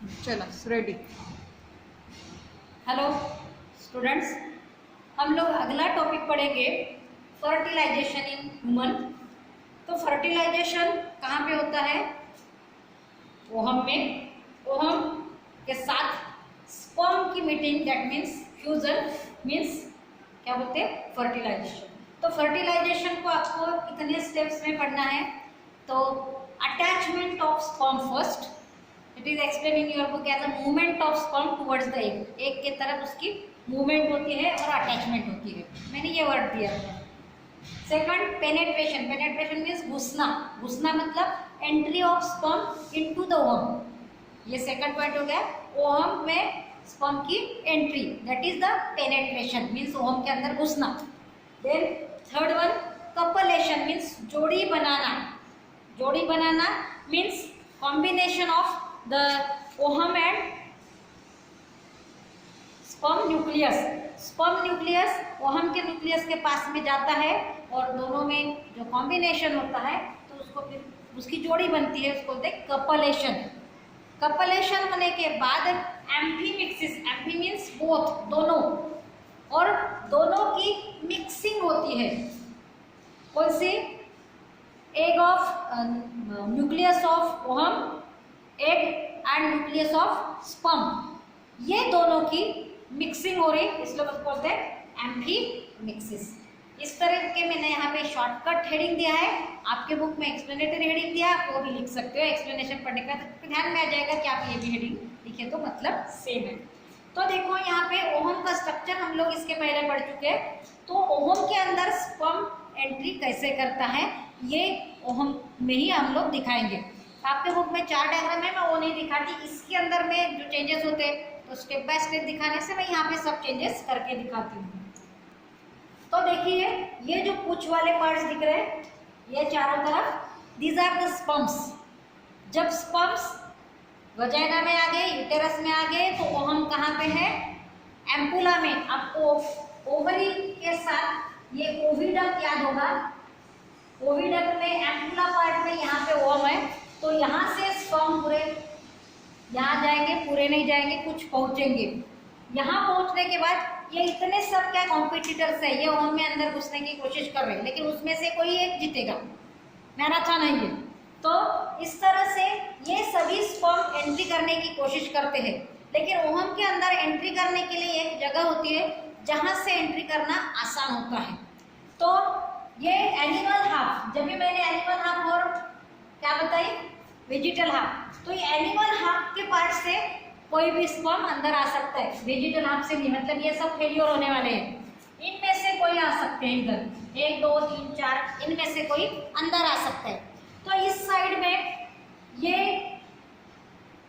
चलो ready. Hello students, हम लोग अगला टॉपिक पढ़ेंगे फर्टिलाइजेशन इन ह्यूमन। तो फर्टिलाइजेशन कहाँ पे होता है? ओहम में। ओहम के साथ स्पर्म की meeting, that means fusion, means क्या बोलते हैं? फर्टिलाइजेशन। तो फर्टिलाइजेशन को आपको कितने स्टेप्स में पढ़ना है? तो attachment of sperm first, it is explain in your book as a movement of sperm towards the egg. Egg के तरफ उसकी मूवमेंट होती है और अटैचमेंट होती है, मैंने ये वर्ड दिया था। सेकंड पेनेट्रेशन, पेनेट्रेशन मीन्स घुसना। घुसना मतलब entry of sperm into the ovum, ये सेकंड पॉइंट हो गया। ओवम में स्पर्म की entry, that is the penetration, means ovum के अंदर घुसना। Then third one copulation, means जोड़ी बनाना। जोड़ी बनाना means combination of the ovum and sperm nucleus. Sperm nucleus ovum के न्यूक्लियस के पास में जाता है और दोनों में जो कॉम्बिनेशन होता है तो उसको फिर उसकी जोड़ी बनती है, उसको बोलते हैं कपलेशन। कपलेशन होने के बाद एम्फीमिक्सिस, एम्फी मीन्स बोथ, दोनों, और दोनों की मिक्सिंग होती है। कौन सी? Egg of nucleus of ovum, egg and nucleus of sperm, ये दोनों की मिक्सिंग हो रही, इसलिए उसको बोलते हैं एम्फीमिक्सिस। इस तरह के मैंने यहाँ पे शॉर्टकट हेडिंग दिया है, आपके बुक में एक्सप्लेनेटरी हेडिंग दिया, आप वो भी लिख सकते हो। एक्सप्लेनेशन पढ़ने का तो ध्यान में आ जाएगा कि आप ये भी हेडिंग लिखे तो मतलब सेम है। तो देखो यहाँ पे ओहम का स्ट्रक्चर हम लोग इसके पहले पढ़ चुके हैं। तो ओहम के अंदर स्पर्म एंट्री कैसे करता है ये ओहम में ही हम लोग दिखाएंगे। आपके बुक में 4 डायग्राम है, मैं वो नहीं दिखाती। इसके अंदर में जो चेंजेस होते हैं तो स्टेप बाय स्टेप दिखाने से मैं यहाँ पे सब चेंजेस करके दिखाती हूँ। तो देखिए ये जो पूंछ वाले पार्ट्स दिख रहे हैं, ये चारों तरफ, दीज आर द स्पर्म्स। जब स्पर्म्स वजाइना में आ गए, यूटेरस में आ गए, तो ओहम कहाँ पे है? एम्पुला में। आपको ओवरी के साथ ये ओविडक्ट याद होगा। ओविडक्ट में एम्पुला पार्ट में यहाँ पे ओहम है, तो यहाँ से स्पर्म पूरे यहाँ जाएंगे, पूरे नहीं जाएंगे, कुछ पहुँचेंगे। यहाँ पहुँचने के बाद ये इतने सब क्या कॉम्पिटिटर्स है, ये ओहम में अंदर घुसने की कोशिश कर रहे हैं, लेकिन उसमें से कोई एक जीतेगा, मैराथन है ये। तो इस तरह से ये सभी स्पर्म एंट्री करने की कोशिश करते हैं, लेकिन ओहम के अंदर एंट्री करने के लिए एक जगह होती है जहाँ से एंट्री करना आसान होता है। तो ये एनिमल हाफ, जब भी मैंने एनिमल हाफ और क्या बताई, वेजिटल हाफ, तो ये एनिमल हाफ के पार्ट से कोई भी स्पर्म अंदर आ सकता है, वेजिटल हाफ से नहीं, मतलब ये सब फेलियर होने वाले हैं। इनमें से कोई आ सकते हैं इधर, 1 2 3 4, इनमें से कोई अंदर आ सकता है। तो इस साइड में ये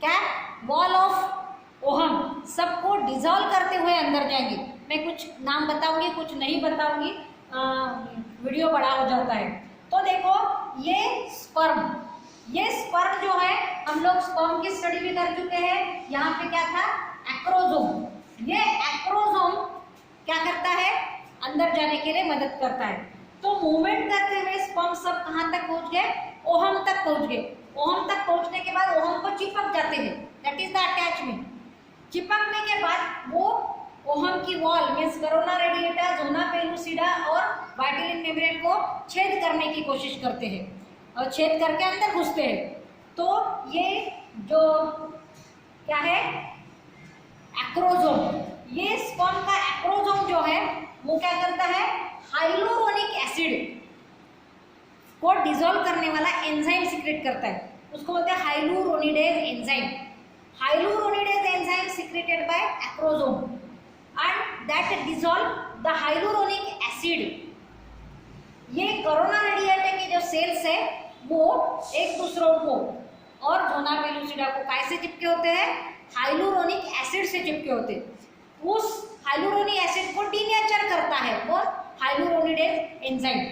क्या, वॉल ऑफ ओहम सबको डिसॉल्व करते हुए अंदर जाएंगे। मैं कुछ नाम बताऊंगी, कुछ नहीं बताऊंगी, वीडियो बड़ा हो जाता है। तो देखो ये स्पर्म, ये स्पर्म जो है, हम लोग स्पर्म की स्टडी भी कर चुके हैं। यहाँ पे क्या था? एक्रोजोम। ये एक्रोजोम क्या करता है? अंदर जाने के लिए मदद करता है। तो मूवमेंट करते हुए स्पर्म सब कहाँ तक पहुँच गए? ओहम तक पहुँच गए। ओहम तक पहुँचने के बाद ओहम को चिपक जाते हैं, दैट इज द अटैचमेंट। चिपकने के बाद वो ओहम की wall means corona radiata, zona pellucida और वाइटिलिन मेम्ब्रेन को छेद करने की कोशिश करते हैं और छेद करके अंदर घुसते हैं। तो ये जो क्या है, एक्रोजोम, ये स्पर्म का एक्रोजोम जो है वो क्या करता है? हाइलुरोनिक एसिड को डिसॉल्व करने वाला एंजाइम सीक्रेट करता है, उसको बोलते हैं hyaluronidase enzyme. Hyaluronidase enzyme secreted by acrosome and that dissolve the hyaluronic acid. ये कोरोना रेडिएटा के जो सेल्स है वो एक दूसरों को और जोना पेलुसिडा को कैसे चिपके होते हैं? हाइलुरोनिक एसिड से चिपके होते हैं। उस हाइलुरोनिक एसिड को डीनेचर करता है वो हाइलुरोनिडेज एंजाइम।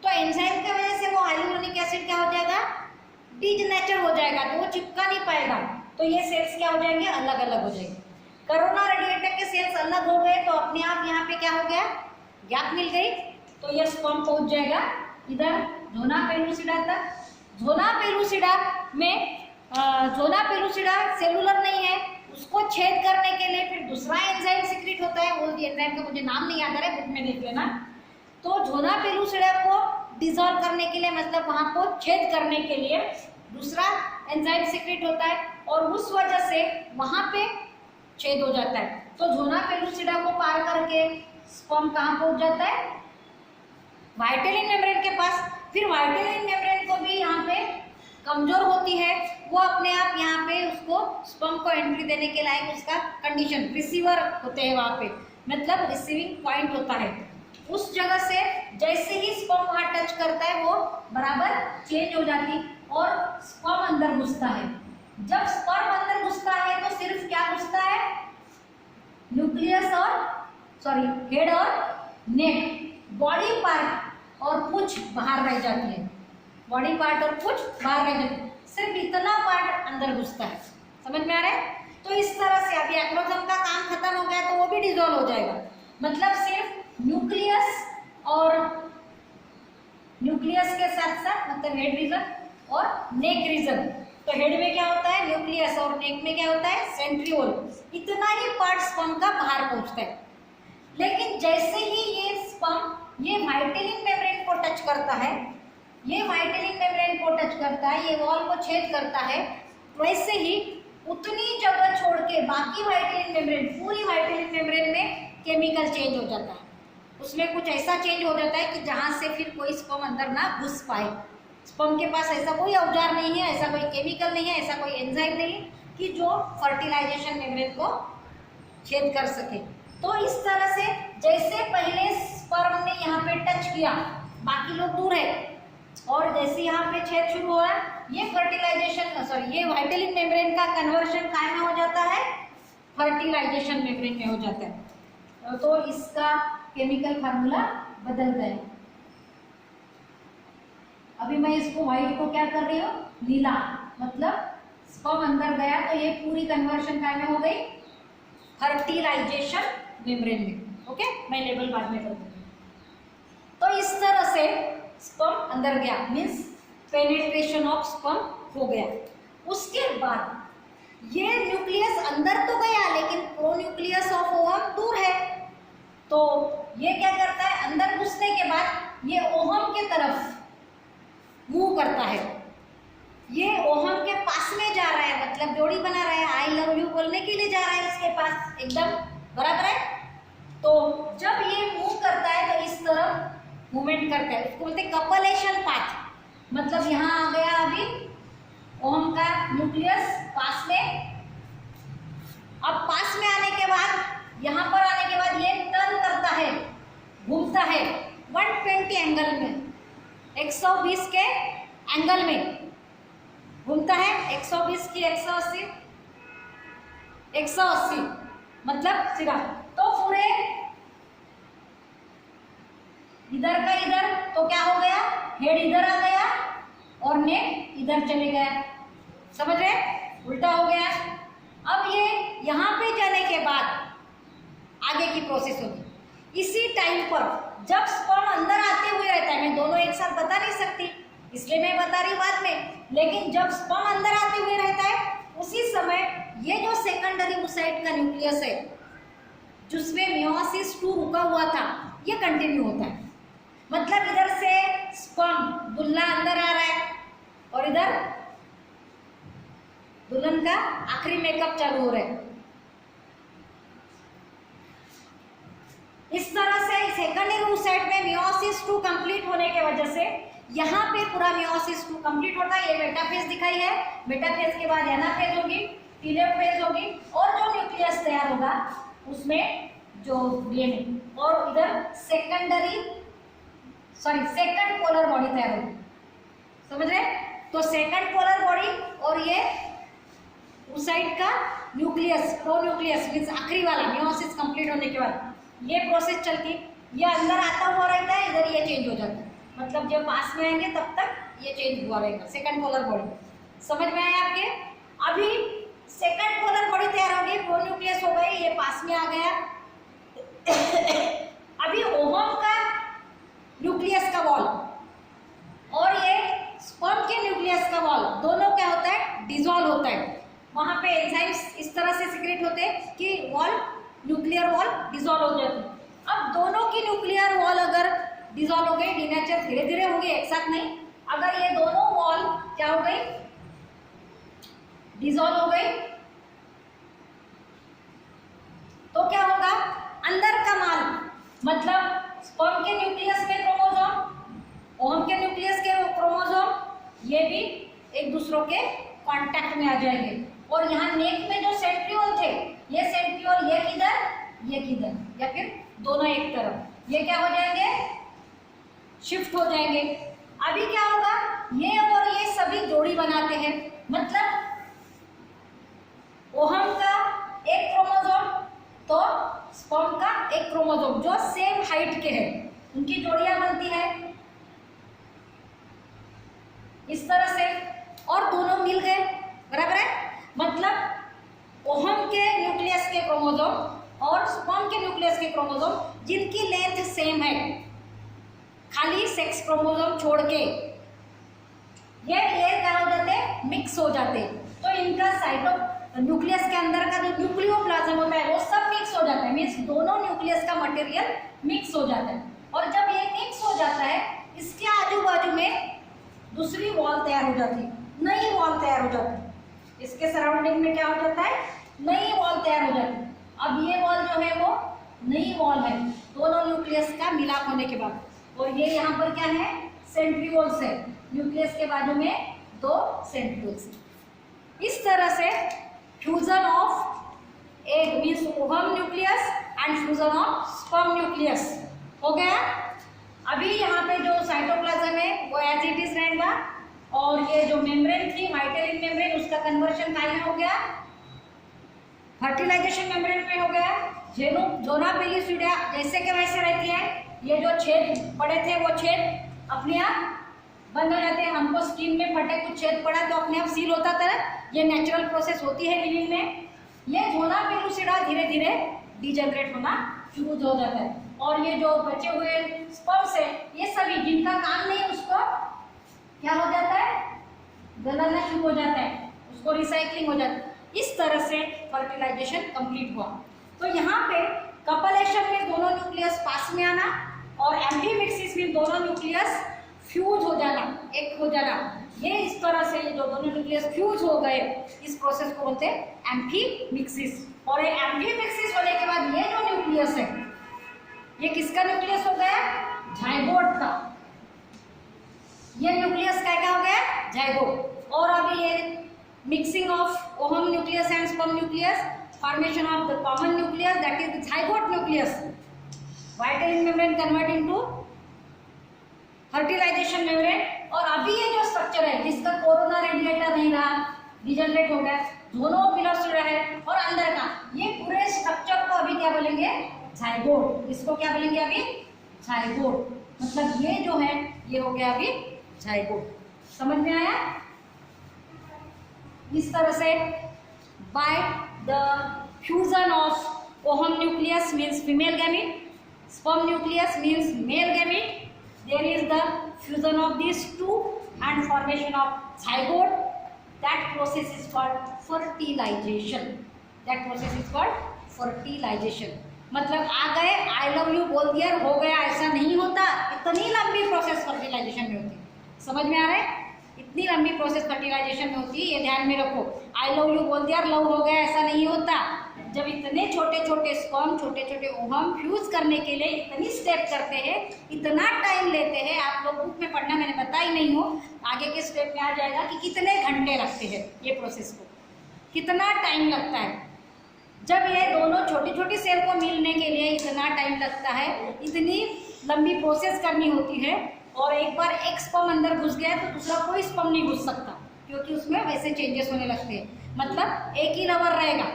तो एंजाइम की वजह से वो हाइलुरोनिक एसिड क्या हो जाएगा? डीनेचर हो जाएगा, तो वो चिपका नहीं पाएगा। तो ये सेल्स क्या हो जाएंगे? अलग अलग हो जाएंगे। कोरोना रेडिएटा के सेल्स अलग हो गए तो अपने आप यहाँ पे क्या हो गया? गैप मिल गई, तो ये स्पर्म पहुंच जाएगा इधर जोना पेलुसिडा तक। जोना पेलुसिडा में जोना पेलुसिडा सेलुलर नहीं छेद करने के लिए फिर दूसरा एंजाइम सीक्रेट होता है, वो एंजाइम का मुझे नाम नहीं याद आ रहा है, बुक में देख लेना। तो झोना पेलुसिडा को डिसॉल्व करने के लिए, मतलब वहां को छेद करने के लिए दूसरा एंजाइम सीक्रेट होता है, और उस वजह से वहां पे छेद हो जाता है। तो झोना पेलुसिडा को पार करके स्पर्म कहाँ पहुंच जाता है? वाइटेलिन मेम्ब्रेन के पास। फिर वाइटेलिन मेम्ब्रेन को भी यहाँ पे कमजोर होती है, वो अपने आप यहाँ पे उसको स्पर्म को एंट्री देने के लायक उसका कंडीशन, रिसीवर होते हैं वहाँ पे, मतलब रिसीविंग पॉइंट होता है। उस जगह से जैसे ही स्पर्म वहाँ टच करता है वो बराबर चेंज हो जाती और स्पर्म अंदर घुसता है। जब स्पर्म अंदर घुसता है तो सिर्फ क्या घुसता है? न्यूक्लियस और हेड और नेक, बॉडी पार्ट और पूंछ बाहर रह जाती है, बॉडी पार्ट और पूंछ बाहर रह जाती है, सिर्फ इतना पार्ट अंदर घुसता है। समझ में आ रहा है? तो इस तरह से अभी एक्रोसोम का काम खत्म हो गया तो वो भी डिसॉल्व हो जाएगा, मतलब सिर्फ न्यूक्लियस और न्यूक्लियस के साथ साथ मतलब हेड रीजन और नेक रीजन। तो हेड में क्या होता है? न्यूक्लियस, और नेक में क्या होता है? सेंट्रियोल। इतना ही पार्ट स्पर्म का बाहर पहुंचता है। लेकिन जैसे ही ये स्पर्म ये वाइटेलिन मेम्ब्रेन को टच करता है, ये वाइटेलिन मेम्ब्रेन को टच करता है, ये वॉल को छेद करता है, वैसे ही उतनी जगह छोड़ के बाकी वाइटेलिन मेम्ब्रेन, पूरी वाइटेलिन मेम्ब्रेन में केमिकल चेंज हो जाता है। उसमें कुछ ऐसा चेंज हो जाता है कि जहाँ से फिर कोई स्पर्म अंदर ना घुस पाए। स्पर्म के पास ऐसा कोई औजार नहीं है, ऐसा कोई केमिकल नहीं है, ऐसा कोई एंजाइम नहीं है कि जो फर्टिलाइजेशन मेम्ब्रेन को छेद कर सके। तो इस तरह से जैसे पहले स्पर्म ने यहाँ पे टच किया, बाकी लोग दूर है, और जैसे यहाँ पे छेद शुरू हुआ, ये फर्टिलाइजेशन ये वाइटेलिन मेम्ब्रेन का कन्वर्शन काय में हो जाता है? फर्टिलाइजेशन मेम्ब्रेन में हो जाता है। तो इसका केमिकल फार्मूला बदलता है। अभी मैं इसको व्हाइट को क्या कर रही हूँ? नीला, मतलब स्पर्म अंदर गया तो ये पूरी कन्वर्शन काय में हो गई? फर्टिलाइजेशन मेम्ब्रेन में। ओके, मैं लेबल बाद में कर दूंगी। तो इस तरह से स्पर्म अंदर गया, मीन्स पेनिट्रेशन ऑफ स्पर्म हो गया। उसके बाद ये न्यूक्लियस अंदर तो गया, लेकिन प्रोन्यूक्लियस ऑफ ओवम दूर है। तो ये क्या करता है? अंदर घुसने के बाद ये ओवम के तरफ मूव करता है, ये ओवम के पास में जा रहा है, मतलब जोड़ी बना रहा है, आई लव यू बोलने के लिए जा रहा है उसके पास, एकदम बराबर है। तो जब ये मूव करता है तो इस तरफ मूवमेंट करता है, उसको बोलते हैं कपलेशन पाथ। मतलब यहाँ आ गया अभी ओवम का न्यूक्लियस पास में। अब पास में आने के बाद, यहाँ पर आने के बाद ये टर्न करता है, घूमता है 120 एंगल में, 120 के एंगल में घूमता है, 120 की 180, 180 मतलब सीधा। तो पूरे इधर का इधर, तो क्या हो गया? हेड इधर आ गया और नेक इधर चले गया। समझ रहे? उल्टा हो गया। अब ये यहाँ पे जाने के बाद आगे की प्रोसेस होगी। इसी टाइम पर जब स्पर्म अंदर आते हुए रहता है, मैं दोनों एक साथ बता नहीं सकती इसलिए मैं बता रही बाद में, लेकिन जब स्पर्म अंदर आते हुए रहता है उसी समय ये जो सेकेंडरी oocyte का न्यूक्लियस है जिसमें मियोसिस 2 रुका हुआ था, ये कंटिन्यू होता है। मतलब इधर से स्पर्म दुल्हा अंदर आ रहा है और इधर दुल्हन का आखिरी मेकअप चालू हो रहा है। इस तरह से सेकेंडरी oocyte में मियोसिस 2 कंप्लीट होने के वजह से यहाँ पे पूरा मियोसिस 2 कंप्लीट होता है। ये मेटाफेज दिखाई है, मेटाफेज के बाद एनाफेज होगी, टेलोफेज होगी, और जो न्यूक्लियस तैयार होगा उसमें जो डीएनए, और इधर सेकंड पोलर बॉडी तैयार होगी। समझ रहे? तो सेकंड पोलर बॉडी और ये oocyte का न्यूक्लियस, प्रोन्यूक्लियस मीन्स आखिरी वाला मियोसिस कंप्लीट होने के बाद ये प्रोसेस चलती, ये अंदर आता हुआ रहता है, इधर ये चेंज हो जाता है। मतलब जब पास में आएंगे तब तक ये चेंज हुआ रहेगा, सेकंड पोलर बॉडी। समझ में आया आपके? अभी सेकंड पोलर बॉडी तैयार हो गई, प्रोन्यूक्लियस हो गई, ये पास में आ गया। अभी ओवम का न्यूक्लियस का वॉल और ये स्पर्म के न्यूक्लियस का वॉल दोनों क्या होता है? डिसॉल्व होता है। वहाँ पे एंजाइम्स इस तरह से सिक्रेट होते हैं कि वॉल, न्यूक्लियर वॉल डिसॉल्व हो जाती है। अब दोनों की न्यूक्लियर वॉल अगर डिसॉल्व हो गई, डीनेचर धीरे धीरे होंगे, एक साथ नहीं। अगर ये दोनों वॉल क्या हो गई, डिसॉल्व हो गई, तो क्या होगा, अंदर का माल मतलब स्पर्म के न्यूक्लियस में क्रोमोसोम, ओहम के न्यूक्लियस के क्रोमोसोम, ये भी एक दूसरों के कांटेक्ट में आ जाएंगे। और यहाँ नेक में जो सेंट्रियोल थे, ये सेंट्रियोल ये किधर या फिर दोनों एक तरफ, ये क्या हो जाएंगे, शिफ्ट हो जाएंगे। अभी क्या होगा, ये और ये सभी जोड़ी बनाते हैं, मतलब ओहम का एक क्रोमोसोम तो स्पर्म का एक क्रोमोसोम जो सेम हाइट के हैं, उनकी जोड़ियां बनती है इस तरह से, और दोनों मिल गए, बराबर है। मतलब ओहम के न्यूक्लियस के क्रोमोसोम और स्पर्म के न्यूक्लियस के क्रोमोसोम जिनकी लेंथ सेम है, खाली सेक्स क्रोमोसोम छोड़ के ये क्या हो जाते हैं, मिक्स हो जाते हैं। तो इनका साइटो न्यूक्लियस के अंदर का जो न्यूक्लियोप्लाज्म होता है वो सब मिक्स हो जाता है, मीन्स दोनों न्यूक्लियस का मटेरियल मिक्स हो जाता है। और जब ये मिक्स हो जाता है, इसके आजू बाजू में दूसरी वॉल तैयार हो जाती है, नई वॉल तैयार हो जाती है, इसके सराउंडिंग में क्या हो जाता है, नई वॉल तैयार हो जाती है। अब ये वॉल जो है वो नई वॉल है दोनों न्यूक्लियस का मिलाप होने के बाद। और ये यहाँ पर क्या है, सेंट्रियोल्स है, न्यूक्लियस के बाजू में दो सेंट्रियोल्स। इस तरह से fusion of egg means ohm nucleus and fusion of sperm nucleus हो गया। अभी यहाँ पे जो साइटोप्लाज्म है वो एज इट इज रहेगा, और ये जो मेम्ब्रेन थी वाइटेलिन मेम्ब्रेन, उसका कन्वर्शन काय में हो गया, फर्टिलाइजेशन मेम्ब्रेन में हो गया। जोना पेलिसुडिया जैसे के वैसे रहती है, ये जो छेद पड़े थे वो छेद अपने आप बंद हो जाते हैं। हमको स्किन में फटे कुछ छेद पड़ा तो अपने आप सील होता था, ये नेचुरल प्रोसेस होती है लिविंग में। ये जोना पेलिसुडिया धीरे धीरे डिजेनरेट होना शुरू हो जाता है, और ये जो बचे हुए स्पर्म्स है ये सभी जिनका काम नहीं उसको क्या हो जाता है, गलना शुरू हो जाता है, उसको रिसाइकलिंग हो जाता है। इस तरह से फर्टिलाइजेशन कंप्लीट हुआ। तो यहाँ पे कपलेशन में दोनों न्यूक्लियस पास में आना, और एम्फीमिक्सिस में दोनों न्यूक्लियस फ्यूज हो जाना, एक हो जाना। ये इस तरह से जो दोनों न्यूक्लियस फ्यूज हो गए, इस प्रोसेस को बोलते हैं एम्फीमिक्सिस। और ये एम्फीमिक्सिस होने के बाद ये जो न्यूक्लियस है, ये किसका न्यूक्लियस हो गया, जाइगोट का। ये न्यूक्लियस क्या हो गया, जाइगोट। और अभी ये mixing of ohm nucleus and sperm nucleus, formation of the common nucleus, that is the zygote nucleus, vitelline membrane convert into fertilization membrane। और अभी ये जो स्ट्रक्चर है जिसका कोरोना रेडिएटर नहीं रहा, डिजेनरेट हो गया, दोनों पिलर्स जुड़ा है और अंदर का ये पूरे स्ट्रक्चर को अभी क्या बोलेंगे, जाइगोट। इसको क्या बोलेंगे अभी, जाइगोट। मतलब ये जो है ये हो गया अभी जाइगोट। समझ में आया। इस तरह से bye the fusion of Ohm nucleus means female gamete, sperm nucleus means male gamete, there is the fusion of these two and formation of zygote. That process is called fertilization. That process is called fertilization. मतलब आ गए, I love you बोल दिया, हो गया, ऐसा नहीं होता। इतनी लंबी प्रोसेस फर्टिलाइजेशन में होती है, समझ में आ रहा है, इतनी लंबी प्रोसेस फर्टिलाइजेशन में होती है, ये ध्यान में रखो। आई लव यू बोल दिया, लव हो गया, ऐसा नहीं होता। जब इतने छोटे छोटे स्पर्म, छोटे छोटे ओहम फ्यूज करने के लिए इतनी स्टेप करते हैं, इतना टाइम लेते हैं, आप लोग बुक में पढ़ना मैंने बताया ही नहीं हो, आगे के स्टेप में आ जाएगा कि कितने घंटे लगते हैं ये प्रोसेस को, कितना टाइम लगता है। जब ये दोनों छोटी छोटी सेल को मिलने के लिए इतना टाइम लगता है, इतनी लंबी प्रोसेस करनी होती है, और एक बार एक स्पर्म अंदर घुस गया तो दूसरा कोई स्पर्म नहीं घुस सकता, क्योंकि उसमें वैसे चेंजेस होने लगते हैं। मतलब एक ही लवर रहेगा,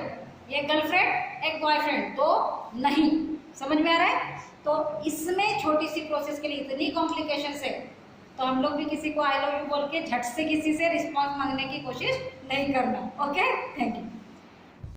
एक गर्लफ्रेंड एक बॉयफ्रेंड तो नहीं, समझ में आ रहा है। तो इसमें छोटी सी प्रोसेस के लिए इतनी कॉम्प्लिकेशंस है, तो हम लोग भी किसी को आई लव यू बोल के झट से किसी से रिस्पॉन्स मांगने की कोशिश नहीं करना। Okay, thank you.